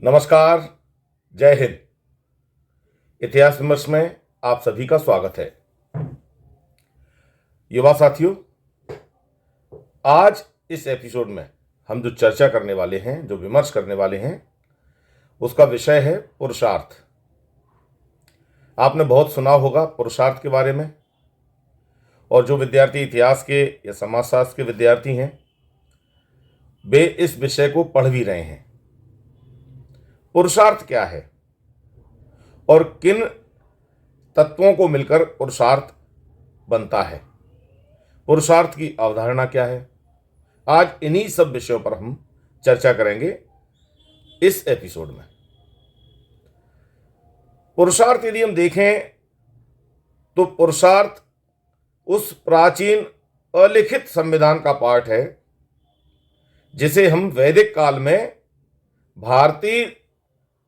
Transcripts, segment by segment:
नमस्कार, जय हिंद। इतिहास विमर्श में आप सभी का स्वागत है। युवा साथियों, आज इस एपिसोड में हम जो चर्चा करने वाले हैं, जो विमर्श करने वाले हैं, उसका विषय है पुरुषार्थ। आपने बहुत सुना होगा पुरुषार्थ के बारे में, और जो विद्यार्थी इतिहास के या समाजशास्त्र के विद्यार्थी हैं, वे इस विषय को पढ़ भी रहे हैं। पुरुषार्थ क्या है और किन तत्वों को मिलकर पुरुषार्थ बनता है, पुरुषार्थ की अवधारणा क्या है, आज इन्हीं सब विषयों पर हम चर्चा करेंगे इस एपिसोड में। पुरुषार्थ यदि हम देखें तो पुरुषार्थ उस प्राचीन अलिखित संविधान का पार्ट है जिसे हम वैदिक काल में भारतीय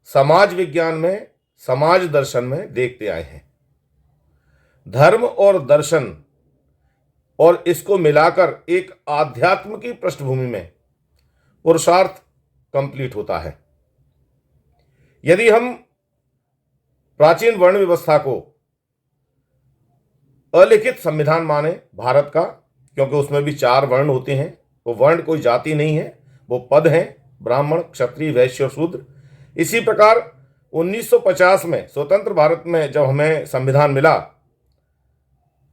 समाज विज्ञान में, समाज दर्शन में देखते आए हैं। धर्म और दर्शन और इसको मिलाकर एक आध्यात्म की पृष्ठभूमि में पुरुषार्थ कंप्लीट होता है। यदि हम प्राचीन वर्ण व्यवस्था को अलिखित संविधान माने भारत का, क्योंकि उसमें भी 4 वर्ण होते हैं, वो वर्ण कोई जाति नहीं है, वो पद हैं, ब्राह्मण, क्षत्रिय, वैश्य और शूद्र। इसी प्रकार 1950 में स्वतंत्र भारत में जब हमें संविधान मिला,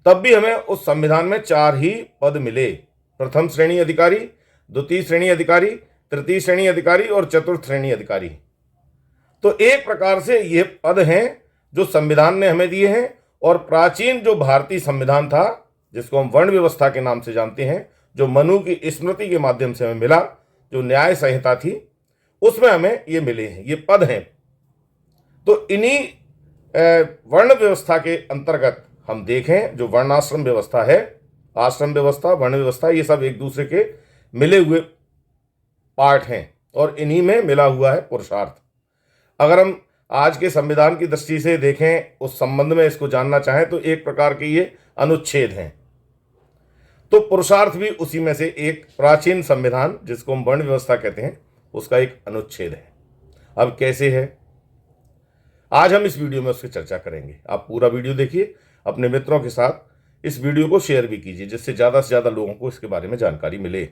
तब भी हमें उस संविधान में 4 ही पद मिले। प्रथम श्रेणी अधिकारी, द्वितीय श्रेणी अधिकारी, तृतीय श्रेणी अधिकारी और चतुर्थ श्रेणी अधिकारी। तो एक प्रकार से ये पद हैं जो संविधान ने हमें दिए हैं। और प्राचीन जो भारतीय संविधान था, जिसको हम वर्ण व्यवस्था के नाम से जानते हैं, जो मनु की स्मृति के माध्यम से हमें मिला, जो न्याय संहिता थी, उसमें हमें ये मिले हैं, ये पद हैं। तो इन्हीं वर्ण व्यवस्था के अंतर्गत हम देखें, जो वर्णाश्रम व्यवस्था है, आश्रम व्यवस्था, वर्ण व्यवस्था, ये सब एक दूसरे के मिले हुए पार्ट हैं और इन्हीं में मिला हुआ है पुरुषार्थ। अगर हम आज के संविधान की दृष्टि से देखें, उस संबंध में इसको जानना चाहें, तो एक प्रकार के ये अनुच्छेद हैं। तो पुरुषार्थ भी उसी में से एक प्राचीन संविधान, जिसको हम वर्ण व्यवस्था कहते हैं, उसका एक अनुच्छेद है। अब कैसे है, आज हम इस वीडियो में उसकी चर्चा करेंगे। आप पूरा वीडियो देखिए, अपने मित्रों के साथ इस वीडियो को शेयर भी कीजिए, जिससे ज़्यादा से ज़्यादा लोगों को इसके बारे में जानकारी मिले।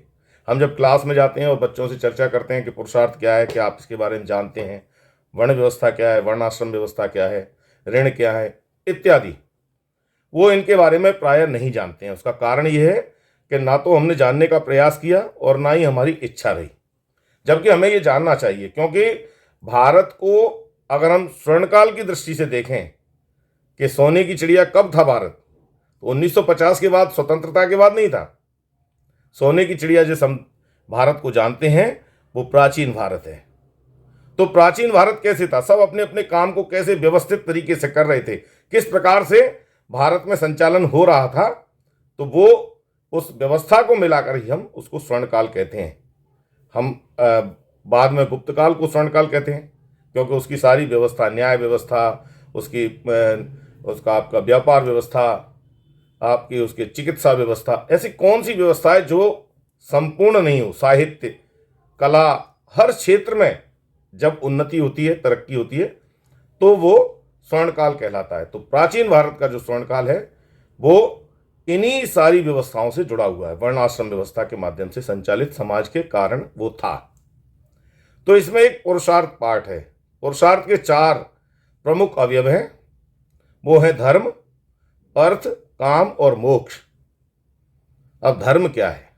हम जब क्लास में जाते हैं और बच्चों से चर्चा करते हैं कि पुरुषार्थ क्या है, क्या आप इसके बारे में जानते हैं, वर्ण व्यवस्था क्या है, वर्णाश्रम व्यवस्था क्या है, ऋण क्या है इत्यादि, वो इनके बारे में प्रायः नहीं जानते हैं। उसका कारण ये है कि ना तो हमने जानने का प्रयास किया और ना ही हमारी इच्छा रही, जबकि हमें ये जानना चाहिए। क्योंकि भारत को अगर हम स्वर्णकाल की दृष्टि से देखें कि सोने की चिड़िया कब था भारत, तो 1950 के बाद, स्वतंत्रता के बाद नहीं था। सोने की चिड़िया जिस हम भारत को जानते हैं वो प्राचीन भारत है। तो प्राचीन भारत कैसे था, सब अपने अपने काम को कैसे व्यवस्थित तरीके से कर रहे थे, किस प्रकार से भारत में संचालन हो रहा था, तो वो उस व्यवस्था को मिलाकर ही हम उसको स्वर्णकाल कहते हैं। हम बाद में गुप्तकाल को स्वर्णकाल कहते हैं, क्योंकि उसकी सारी व्यवस्था, न्याय व्यवस्था, उसका आपका व्यापार व्यवस्था, आपकी उसकी चिकित्सा व्यवस्था, ऐसी कौन सी व्यवस्था है जो संपूर्ण नहीं हो। साहित्य, कला, हर क्षेत्र में जब उन्नति होती है, तरक्की होती है, तो वो स्वर्णकाल कहलाता है। तो प्राचीन भारत का जो स्वर्णकाल है वो इन्हीं सारी व्यवस्थाओं से जुड़ा हुआ है। वर्णाश्रम व्यवस्था के माध्यम से संचालित समाज के कारण वो था। तो इसमें एक पुरुषार्थ पार्ट है। पुरुषार्थ के 4 प्रमुख अवयव हैं, वो है धर्म, अर्थ, काम और मोक्ष। अब धर्म क्या है?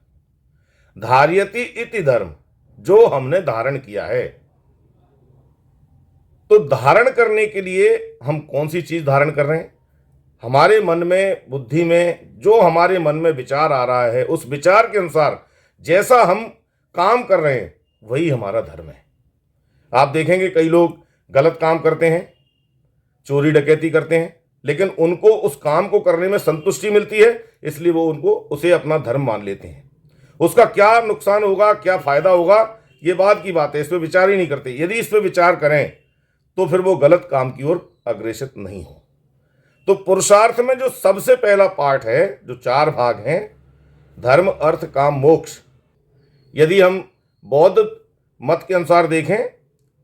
धार्यति इति धर्म, जो हमने धारण किया है। तो धारण करने के लिए हम कौन सी चीज धारण कर रहे हैं? हमारे मन में, बुद्धि में जो हमारे मन में विचार आ रहा है, उस विचार के अनुसार जैसा हम काम कर रहे हैं, वही हमारा धर्म है। आप देखेंगे कई लोग गलत काम करते हैं, चोरी डकैती करते हैं, लेकिन उनको उस काम को करने में संतुष्टि मिलती है, इसलिए वो उसे अपना धर्म मान लेते हैं। उसका क्या नुकसान होगा, क्या फायदा होगा, ये बात की बात है, इस पर विचार ही नहीं करते। यदि इस पर विचार करें तो फिर वो गलत काम की ओर अग्रसर नहीं हो। तो पुरुषार्थ में जो सबसे पहला पार्ट है, जो 4 भाग हैं, धर्म अर्थ काम मोक्ष। यदि हम बौद्ध मत के अनुसार देखें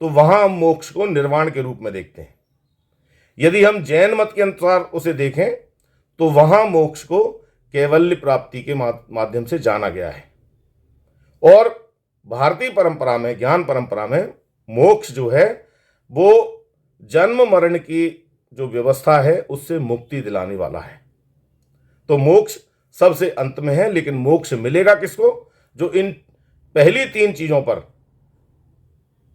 तो वहां हम मोक्ष को निर्वाण के रूप में देखते हैं। यदि हम जैन मत के अनुसार उसे देखें तो वहां मोक्ष को कैवल्य प्राप्ति के माध्यम से जाना गया है। और भारतीय परंपरा में, ज्ञान परंपरा में, मोक्ष जो है वो जन्म मरण की जो व्यवस्था है उससे मुक्ति दिलाने वाला है। तो मोक्ष सबसे अंत में है, लेकिन मोक्ष मिलेगा किसको? जो इन पहली 3 चीजों पर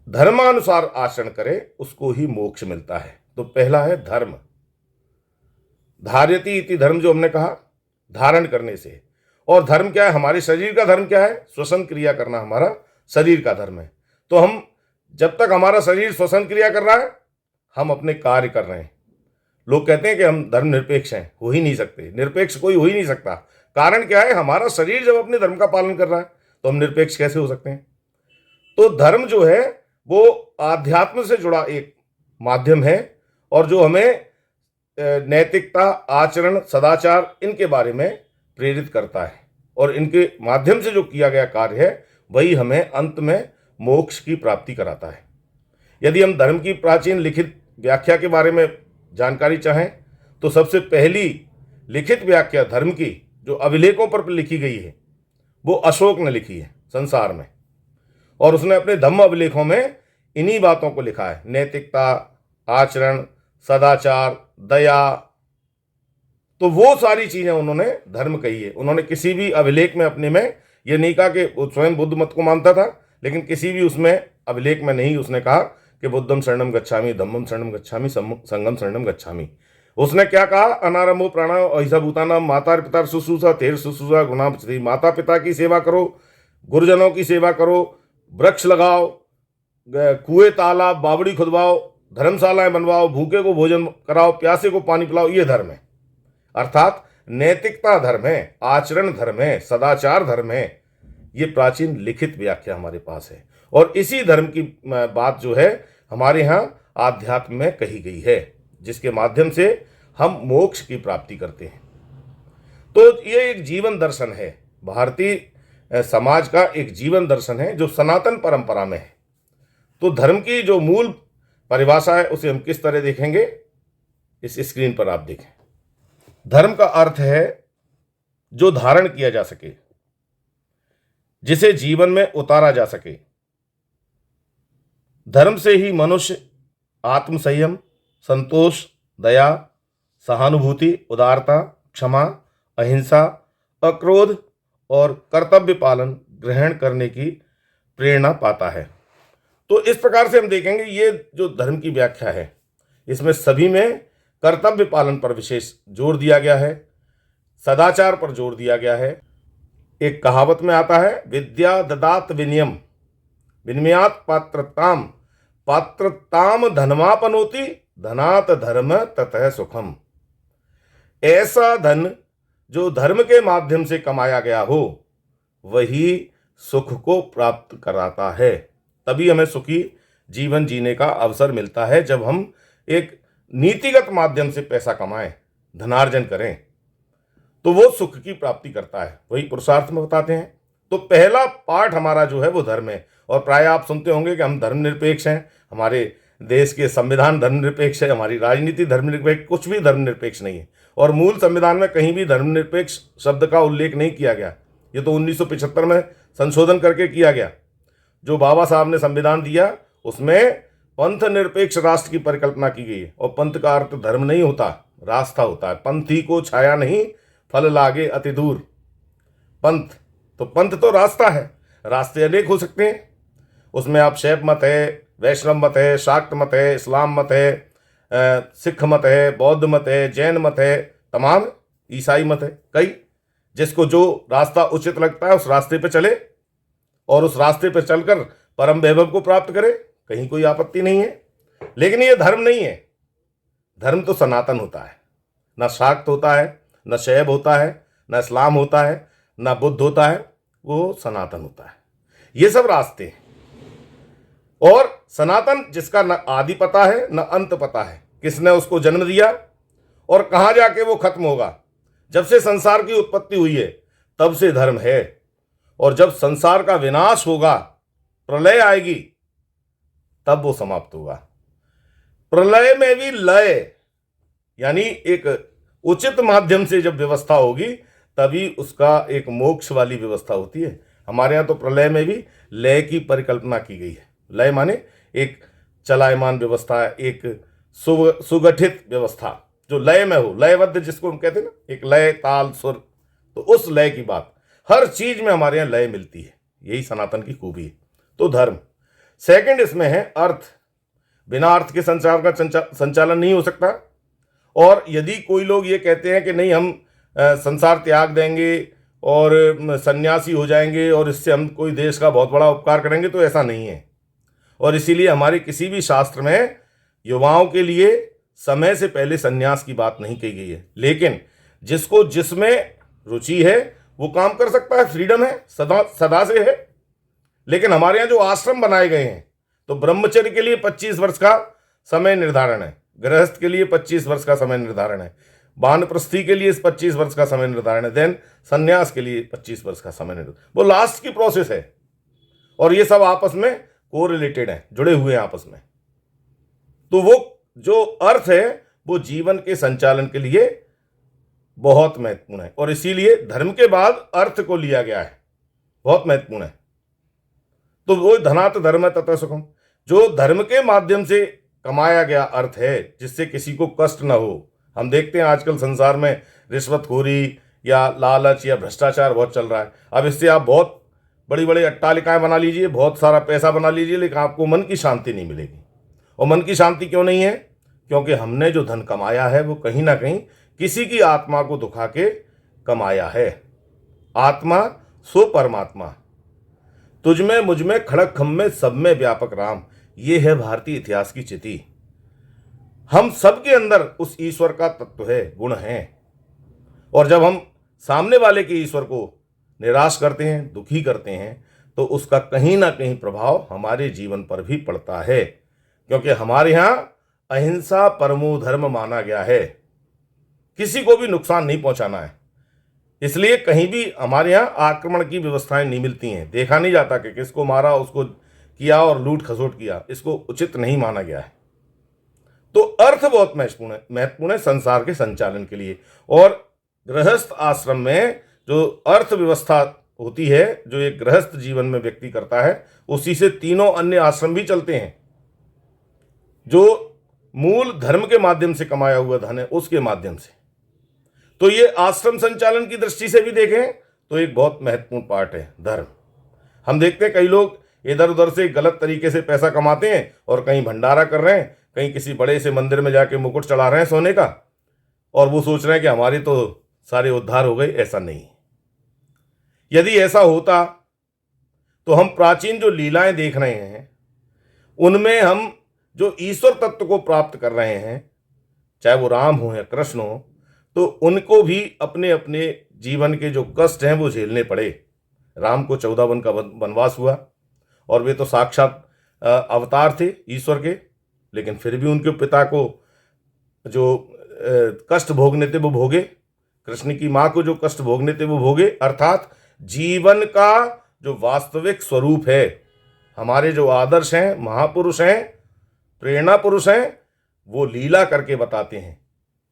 धर्मानुसार आचरण करे उसको ही मोक्ष मिलता है। तो पहला है धर्म। धार्यति इति धर्म, जो हमने कहा, धारण करने से। और धर्म क्या है? हमारे शरीर का धर्म क्या है? श्वसन क्रिया करना हमारा शरीर का धर्म है। तो हम जब तक हमारा शरीर श्वसन क्रिया कर रहा है हम अपने कार्य कर रहे हैं। लोग कहते हैं कि हम धर्मनिरपेक्ष हैं, हो ही नहीं सकते। निरपेक्ष कोई हो ही नहीं सकता। कारण क्या है? हमारा शरीर जब अपने धर्म का पालन कर रहा है तो हम निरपेक्ष कैसे हो सकते हैं? तो धर्म जो है वो आध्यात्म से जुड़ा एक माध्यम है और जो हमें नैतिकता, आचरण, सदाचार, इनके बारे में प्रेरित करता है। और इनके माध्यम से जो किया गया कार्य है वही हमें अंत में मोक्ष की प्राप्ति कराता है। यदि हम धर्म की प्राचीन लिखित व्याख्या के बारे में जानकारी चाहें तो सबसे पहली लिखित व्याख्या धर्म की जो अभिलेखों पर लिखी गई है वो अशोक ने लिखी है संसार में। और उसने अपने धम्म अभिलेखों में इन्हीं बातों को लिखा है। नैतिकता, आचरण, सदाचार, दया, तो वो सारी चीजें उन्होंने धर्म कही है। उन्होंने किसी भी अभिलेख में अपने में ये नहीं कहा कि वो स्वयं बुद्ध मत को मानता था, लेकिन किसी भी उसमें अभिलेख में नहीं उसने कहा कि बुद्धम शरणम गच्छामि, धम्मम शरणम गच्छामि, संगम शरणम गच्छामि। उसने क्या कहा? अनारंभो प्राणायाम अहिंसा भूतानाम माता पिता शुश्रूषा तेर शुश्रूषा गुणाम प्रति। माता पिता की सेवा करो, गुरुजनों की सेवा करो, वृक्ष लगाओ, कुएं तालाब बावड़ी खुदवाओ, धर्मशालाएं बनवाओ, भूखे को भोजन कराओ, प्यासे को पानी पिलाओ, ये धर्म है। अर्थात नैतिकता धर्म है, आचरण धर्म है, सदाचार धर्म है। ये प्राचीन लिखित व्याख्या हमारे पास है। और इसी धर्म की बात जो है हमारे यहाँ आध्यात्म में कही गई है, जिसके माध्यम से हम मोक्ष की प्राप्ति करते हैं। तो ये एक जीवन दर्शन है, भारतीय समाज का एक जीवन दर्शन है जो सनातन परंपरा में है। तो धर्म की जो मूल परिभाषा है उसे हम किस तरह देखेंगे, इस स्क्रीन पर आप देखें। धर्म का अर्थ है जो धारण किया जा सके, जिसे जीवन में उतारा जा सके। धर्म से ही मनुष्य आत्मसंयम, संतोष, दया, सहानुभूति, उदारता, क्षमा, अहिंसा, अक्रोध और कर्तव्य पालन ग्रहण करने की प्रेरणा पाता है। तो इस प्रकार से हम देखेंगे ये जो धर्म की व्याख्या है इसमें सभी में कर्तव्य पालन पर विशेष जोर दिया गया है, सदाचार पर जोर दिया गया है। एक कहावत में आता है, विद्या ददात विनयम विनम्यात पात्रताम पात्रताम धनमापनोति धनात धर्म ततः सुखम। ऐसा धन जो धर्म के माध्यम से कमाया गया हो वही सुख को प्राप्त कराता है। तभी हमें सुखी जीवन जीने का अवसर मिलता है जब हम एक नीतिगत माध्यम से पैसा कमाएं, धनार्जन करें, तो वो सुख की प्राप्ति करता है। वही पुरुषार्थ में बताते हैं। तो पहला पार्ट हमारा जो है वो धर्म है। और प्राय आप सुनते होंगे कि हम धर्मनिरपेक्ष हैं, हमारे देश के संविधान धर्मनिरपेक्ष है, हमारी राजनीति धर्मनिरपेक्ष, कुछ भी धर्मनिरपेक्ष नहीं है। और मूल संविधान में कहीं भी धर्मनिरपेक्ष शब्द का उल्लेख नहीं किया गया। ये तो 1975 में संशोधन करके किया गया। जो बाबा साहब ने संविधान दिया उसमें पंथ निरपेक्ष राष्ट्र की परिकल्पना की गई है। और पंथ का अर्थ धर्म नहीं होता, रास्ता होता है। पंथी को छाया नहीं, फल लागे अति दूर। पंथ तो रास्ता है। रास्ते अनेक हो सकते हैं, उसमें आप शैव मत है, वैष्णव मत है, शाक्त मत है, इस्लाम मत है, सिख मत है, बौद्ध मत है, जैन मत है, तमाम ईसाई मत है। कई जिसको जो रास्ता उचित लगता है उस रास्ते पे चले और उस रास्ते पे चलकर परम वैभव को प्राप्त करे, कहीं कोई आपत्ति नहीं है। लेकिन ये धर्म नहीं है। धर्म तो सनातन होता है, ना शाक्त होता है, ना शैव होता है, ना इस्लाम होता है, ना बुद्ध होता है, वो सनातन होता है। ये सब रास्ते हैं। और सनातन जिसका न आदि पता है न अंत पता है, किसने उसको जन्म दिया और कहाँ जाके वो खत्म होगा। जब से संसार की उत्पत्ति हुई है तब से धर्म है। और जब संसार का विनाश होगा, प्रलय आएगी, तब वो समाप्त होगा। प्रलय में भी लय, यानी एक उचित माध्यम से जब व्यवस्था होगी तभी उसका एक मोक्ष वाली व्यवस्था होती है। हमारे यहाँ तो प्रलय में भी लय की परिकल्पना की गई है। लय माने एक चलायमान व्यवस्था, एक सुगठित व्यवस्था जो लय में हो, लयबद्ध जिसको हम कहते हैं ना, एक लय ताल सुर, तो उस लय की बात हर चीज में हमारे यहाँ लय मिलती है। यही सनातन की खूबी है। तो धर्म। सेकंड इसमें है अर्थ। बिना अर्थ के संसार का संचालन नहीं हो सकता। और यदि कोई लोग ये कहते हैं कि नहीं, हम संसार त्याग देंगे और सन्यासी हो जाएंगे और इससे हम कोई देश का बहुत बड़ा उपकार करेंगे, तो ऐसा नहीं है। और इसीलिए हमारे किसी भी शास्त्र में युवाओं के लिए समय से पहले सन्यास की बात नहीं कही गई है। लेकिन जिसको जिसमें रुचि है वो काम कर सकता है, फ्रीडम है, सदा से है। लेकिन हमारे यहाँ जो आश्रम बनाए गए हैं, तो ब्रह्मचर्य के लिए 25 वर्ष का समय निर्धारण है, गृहस्थ के लिए 25 वर्ष का समय निर्धारण है, वानप्रस्थी के लिए 25 वर्ष का समय निर्धारण है, देन संन्यास के लिए 25 वर्ष का समय निर्धारण। वो लास्ट की प्रोसेस है। और ये सब आपस में कोरिलेटेड है, जुड़े हुए हैं आपस में। तो वो जो अर्थ है वो जीवन के संचालन के लिए बहुत महत्वपूर्ण है। और इसीलिए धर्म के बाद अर्थ को लिया गया है, बहुत महत्वपूर्ण है। तो वो धनात् धर्म ततः सुखम, जो धर्म के माध्यम से कमाया गया अर्थ है, जिससे किसी को कष्ट ना हो। हम देखते हैं आजकल संसार में रिश्वतखोरी या लालच या भ्रष्टाचार बहुत चल रहा है। अब इससे आप बहुत बड़ी बड़ी अट्टालिकाएं बना लीजिए, बहुत सारा पैसा बना लीजिए, लेकिन आपको मन की शांति नहीं मिलेगी। और मन की शांति क्यों नहीं है? क्योंकि हमने जो धन कमाया है वो कहीं ना कहीं किसी की आत्मा को दुखा के कमाया है। आत्मा सो परमात्मा, तुझमें मुझमें खड़क खम में सब में व्यापक राम, ये है भारतीय इतिहास की चिति। हम सबके अंदर उस ईश्वर का तत्व है, गुण है। और जब हम सामने वाले के ईश्वर को निराश करते हैं, दुखी करते हैं, तो उसका कहीं ना कहीं प्रभाव हमारे जीवन पर भी पड़ता है। क्योंकि हमारे यहाँ अहिंसा परमो धर्म माना गया है, किसी को भी नुकसान नहीं पहुंचाना है। इसलिए कहीं भी हमारे यहाँ आक्रमण की व्यवस्थाएं नहीं मिलती हैं। देखा नहीं जाता कि किसको मारा, उसको किया और लूट खसोट किया, इसको उचित नहीं माना गया है। तो अर्थ बहुत महत्वपूर्ण है संसार के संचालन के लिए। और गृहस्थ आश्रम में जो अर्थ व्यवस्था होती है, जो एक गृहस्थ जीवन में व्यक्ति करता है, उसी से तीनों अन्य आश्रम भी चलते हैं। जो मूल धर्म के माध्यम से कमाया हुआ धन है, उसके माध्यम से। तो ये आश्रम संचालन की दृष्टि से भी देखें तो एक बहुत महत्वपूर्ण पार्ट है धर्म। हम देखते हैं कई लोग इधर उधर से गलत तरीके से पैसा कमाते हैं और कहीं भंडारा कर रहे हैं, कहीं किसी बड़े से मंदिर में जाके मुकुट चढ़ा रहे हैं सोने का, और वो सोच रहे हैं कि हमारे तो सारे उद्धार हो गए। ऐसा नहीं। यदि ऐसा होता तो हम प्राचीन जो लीलाएं देख रहे हैं, उनमें हम जो ईश्वर तत्व को प्राप्त कर रहे हैं, चाहे वो राम हो या कृष्ण हो, तो उनको भी अपने अपने जीवन के जो कष्ट हैं वो झेलने पड़े। राम को 14 वन का वनवास हुआ, और वे तो साक्षात अवतार थे ईश्वर के, लेकिन फिर भी उनके पिता को जो कष्ट भोगने थे वो भोगे। कृष्ण की माँ को जो कष्ट भोगने थे वो भोगे। अर्थात जीवन का जो वास्तविक स्वरूप है, हमारे जो आदर्श हैं, महापुरुष हैं, प्रेरणा पुरुष हैं, वो लीला करके बताते हैं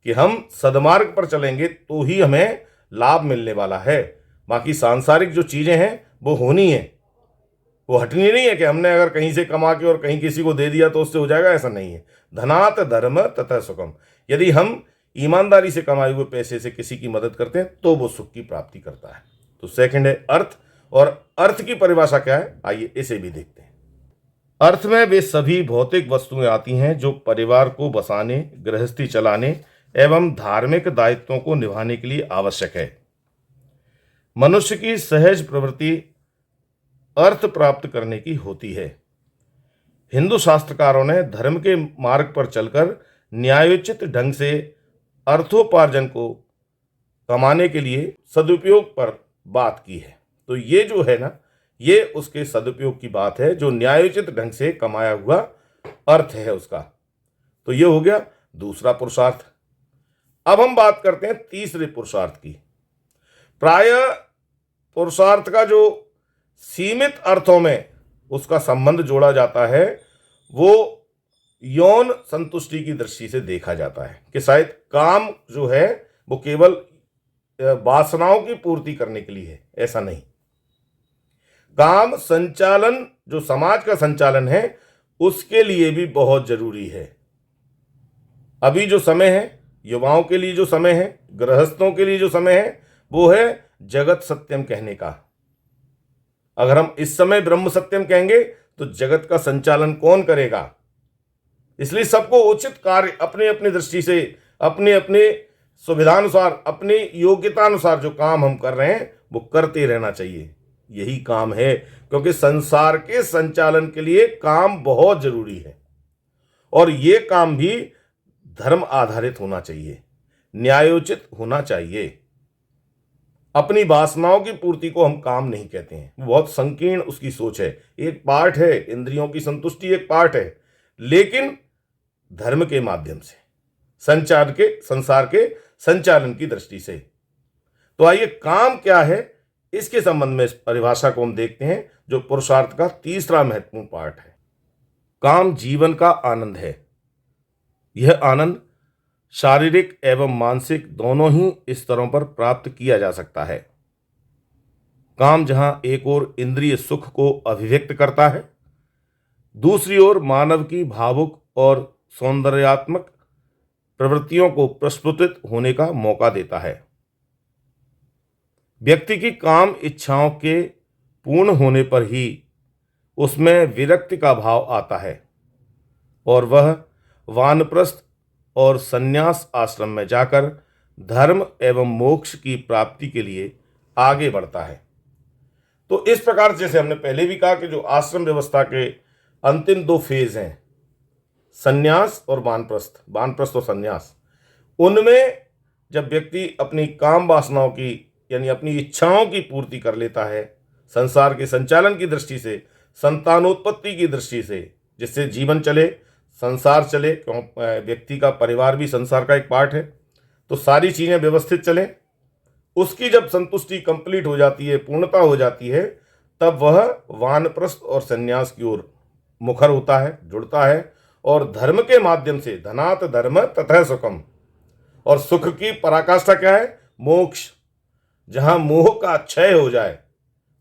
कि हम सदमार्ग पर चलेंगे तो ही हमें लाभ मिलने वाला है। बाकी सांसारिक जो चीज़ें हैं वो होनी है, वो हटनी नहीं है कि हमने अगर कहीं से कमा के और कहीं किसी को दे दिया तो उससे हो जाएगा, ऐसा नहीं है। धनात् धर्म ततः सुखम, यदि हम ईमानदारी से कमाए हुए पैसे से किसी की मदद करते हैं तो वो सुख की प्राप्ति करता है। तो सेकंड है अर्थ। और अर्थ की परिभाषा क्या है, आइए इसे भी देखते हैं। अर्थ में वे सभी भौतिक वस्तुएं आती हैं जो परिवार को बसाने, गृहस्थी चलाने एवं धार्मिक दायित्वों को निभाने के लिए आवश्यक है। मनुष्य की सहज प्रवृत्ति अर्थ प्राप्त करने की होती है। हिंदू शास्त्रकारों ने धर्म के मार्ग पर चलकर न्यायोचित ढंग से अर्थोपार्जन को कमाने के लिए सदुपयोग पर बात की है। तो ये जो है ना, ये उसके सदुपयोग की बात है, जो न्यायोचित ढंग से कमाया हुआ अर्थ है उसका। तो ये हो गया दूसरा पुरुषार्थ। अब हम बात करते हैं तीसरे पुरुषार्थ की। प्रायः पुरुषार्थ का जो सीमित अर्थों में उसका संबंध जोड़ा जाता है वो यौन संतुष्टि की दृष्टि से देखा जाता है कि शायद काम जो है वो केवल वासनाओं की पूर्ति करने के लिए है, ऐसा नहीं। काम संचालन जो समाज का संचालन है उसके लिए भी बहुत जरूरी है। अभी जो समय है, युवाओं के लिए जो समय है, गृहस्थों के लिए जो समय है, वो है जगत सत्यम कहने का। अगर हम इस समय ब्रह्म सत्यम कहेंगे तो जगत का संचालन कौन करेगा? इसलिए सबको उचित कार्य अपने अपनी दृष्टि से, अपने अपने सुविधानुसार, अपनी योग्यतानुसार जो काम हम कर रहे हैं वो करते रहना चाहिए। यही काम है, क्योंकि संसार के संचालन के लिए काम बहुत जरूरी है और ये काम भी धर्म आधारित होना चाहिए, न्यायोचित होना चाहिए। अपनी वासनाओं की पूर्ति को हम काम नहीं कहते हैं, बहुत संकीर्ण उसकी सोच है। एक पार्ट है, इंद्रियों की संतुष्टि एक पार्ट है, लेकिन धर्म के माध्यम से, संसार के संचालन की दृष्टि से। तो आइए, काम क्या है इसके संबंध में इस परिभाषा को हम देखते हैं, जो पुरुषार्थ का तीसरा महत्वपूर्ण पार्ट है। काम जीवन का आनंद है। यह आनंद शारीरिक एवं मानसिक दोनों ही स्तरों पर प्राप्त किया जा सकता है। काम जहां एक ओर इंद्रिय सुख को अभिव्यक्त करता है, दूसरी ओर मानव की भावुक और सौंदर्यात्मक प्रवृत्तियों को प्रस्फुटित होने का मौका देता है। व्यक्ति की काम इच्छाओं के पूर्ण होने पर ही उसमें विरक्ति का भाव आता है और वह वानप्रस्थ और संन्यास आश्रम में जाकर धर्म एवं मोक्ष की प्राप्ति के लिए आगे बढ़ता है। तो इस प्रकार, जैसे हमने पहले भी कहा कि जो आश्रम व्यवस्था के अंतिम दो फेज हैं, संन्यास और वानप्रस्थ, वानप्रस्थ और संन्यास, उनमें जब व्यक्ति अपनी काम वासनाओं की यानी अपनी इच्छाओं की पूर्ति कर लेता है, संसार के संचालन की दृष्टि से, संतानोत्पत्ति की दृष्टि से, जिससे जीवन चले, संसार चले, क्यों व्यक्ति का परिवार भी संसार का एक पार्ट है, तो सारी चीज़ें व्यवस्थित चलें, उसकी जब संतुष्टि कंप्लीट हो जाती है, पूर्णता हो जाती है, तब वह वानप्रस्थ और संन्यास की ओर मुखर होता है, जुड़ता है और धर्म के माध्यम से धनात् धर्म ततः सुखम, और सुख की पराकाष्ठा क्या है? मोक्ष। जहां मोह का क्षय हो जाए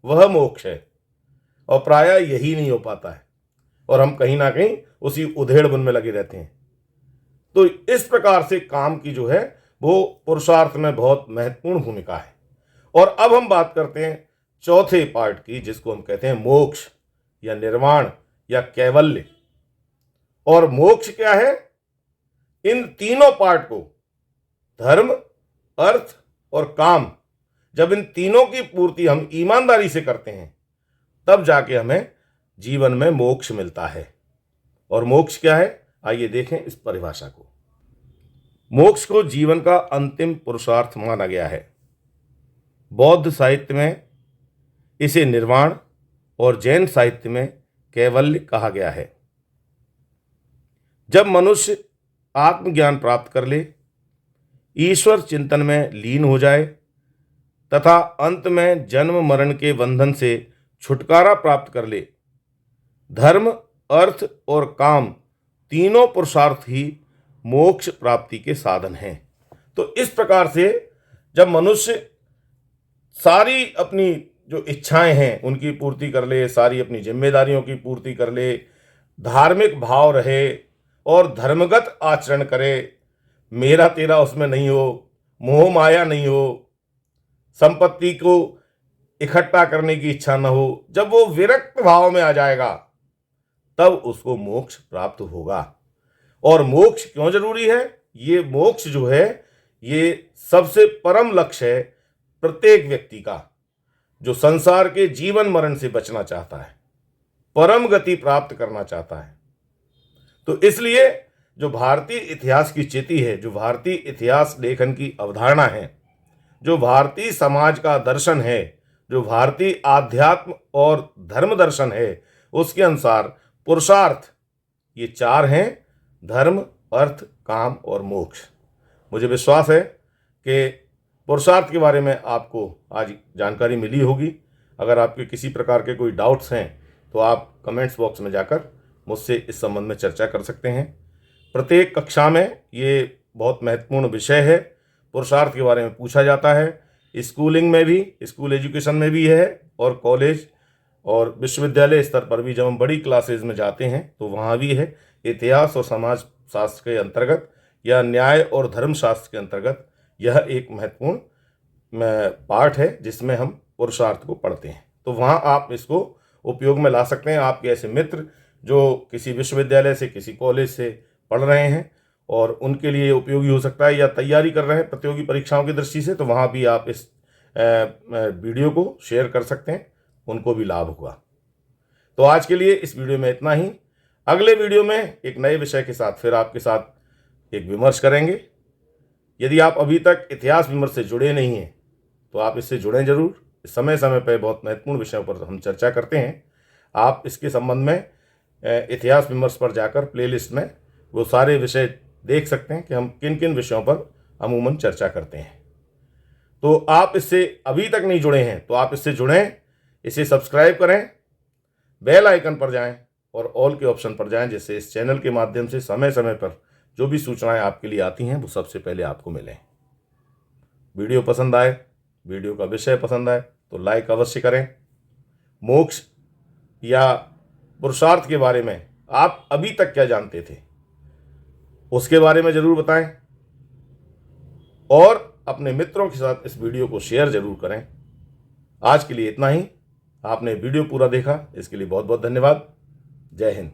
वह मोक्ष है, और प्रायः यही नहीं हो पाता है और हम कहीं ना कहीं उसी उधेड़ बुन में लगे रहते हैं। तो इस प्रकार से काम की जो है वो पुरुषार्थ में बहुत महत्वपूर्ण भूमिका है। और अब हम बात करते हैं चौथे पार्ट की, जिसको हम कहते हैं मोक्ष या निर्वाण या कैवल्य। और मोक्ष क्या है? इन तीनों पार्ट को, धर्म, अर्थ और काम, जब इन तीनों की पूर्ति हम ईमानदारी से करते हैं तब जाके हमें जीवन में मोक्ष मिलता है। और मोक्ष क्या है? आइए देखें इस परिभाषा को। मोक्ष को जीवन का अंतिम पुरुषार्थ माना गया है। बौद्ध साहित्य में इसे निर्वाण और जैन साहित्य में कैवल्य कहा गया है। जब मनुष्य आत्मज्ञान प्राप्त कर ले, ईश्वर चिंतन में लीन हो जाए तथा अंत में जन्म मरण के बंधन से छुटकारा प्राप्त कर ले, धर्म, अर्थ और काम तीनों पुरुषार्थ ही मोक्ष प्राप्ति के साधन हैं। तो इस प्रकार से जब मनुष्य सारी अपनी जो इच्छाएं हैं उनकी पूर्ति कर ले, सारी अपनी जिम्मेदारियों की पूर्ति कर ले, धार्मिक भाव रहे और धर्मगत आचरण करे, मेरा तेरा उसमें नहीं हो, मोह माया नहीं हो, संपत्ति को इकट्ठा करने की इच्छा न हो, जब वो विरक्त भाव में आ जाएगा तब उसको मोक्ष प्राप्त होगा। और मोक्ष क्यों जरूरी है? ये मोक्ष जो है ये सबसे परम लक्ष्य है प्रत्येक व्यक्ति का, जो संसार के जीवन मरण से बचना चाहता है, परम गति प्राप्त करना चाहता है। तो इसलिए जो भारतीय इतिहास की चिति है, जो भारतीय इतिहास लेखन की अवधारणा है, जो भारतीय समाज का दर्शन है, जो भारतीय आध्यात्म और धर्म दर्शन है, उसके अनुसार पुरुषार्थ ये चार हैं: धर्म, अर्थ, काम और मोक्ष। मुझे विश्वास है कि पुरुषार्थ के बारे में आपको आज जानकारी मिली होगी। अगर आपके किसी प्रकार के कोई डाउट्स हैं तो आप कमेंट्स बॉक्स में जाकर मुझसे इस संबंध में चर्चा कर सकते हैं। प्रत्येक कक्षा में ये बहुत महत्वपूर्ण विषय है, पुरुषार्थ के बारे में पूछा जाता है। स्कूलिंग में भी, स्कूल एजुकेशन में भी है, और कॉलेज और विश्वविद्यालय स्तर पर भी जब हम बड़ी क्लासेज में जाते हैं तो वहाँ भी है। इतिहास और समाज शास्त्र के अंतर्गत या न्याय और धर्मशास्त्र के अंतर्गत यह एक महत्वपूर्ण पार्ट है जिसमें हम पुरुषार्थ को पढ़ते हैं। तो वहाँ आप इसको उपयोग में ला सकते हैं। आपके ऐसे मित्र जो किसी विश्वविद्यालय से, किसी कॉलेज से पढ़ रहे हैं और उनके लिए उपयोगी हो सकता है, या तैयारी कर रहे हैं प्रतियोगी परीक्षाओं की दृष्टि से, तो वहाँ भी आप इस वीडियो को शेयर कर सकते हैं, उनको भी लाभ हुआ। तो आज के लिए इस वीडियो में इतना ही। अगले वीडियो में एक नए विषय के साथ फिर आपके साथ एक विमर्श करेंगे। यदि आप अभी तक इतिहास विमर्श से जुड़े नहीं हैं तो आप इससे जुड़ें जरूर। समय समय पर बहुत महत्वपूर्ण विषयों पर हम चर्चा करते हैं। आप इसके संबंध में इतिहास विमर्श पर जाकर प्लेलिस्ट में वो सारे विषय देख सकते हैं कि हम किन किन विषयों पर अमूमन चर्चा करते हैं। तो आप इससे अभी तक नहीं जुड़े हैं तो आप इससे जुड़ें, इसे सब्सक्राइब करें, बेल आइकन पर जाएं और ऑल के ऑप्शन पर जाएं, जिससे इस चैनल के माध्यम से समय समय पर जो भी सूचनाएं आपके लिए आती हैं वो सबसे पहले आपको मिलें। वीडियो पसंद आए, वीडियो का विषय पसंद आए तो लाइक अवश्य करें। मोक्ष या पुरुषार्थ के बारे में आप अभी तक क्या जानते थे उसके बारे में जरूर बताएं, और अपने मित्रों के साथ इस वीडियो को शेयर जरूर करें। आज के लिए इतना ही। आपने वीडियो पूरा देखा, इसके लिए बहुत बहुत धन्यवाद। जय हिंद।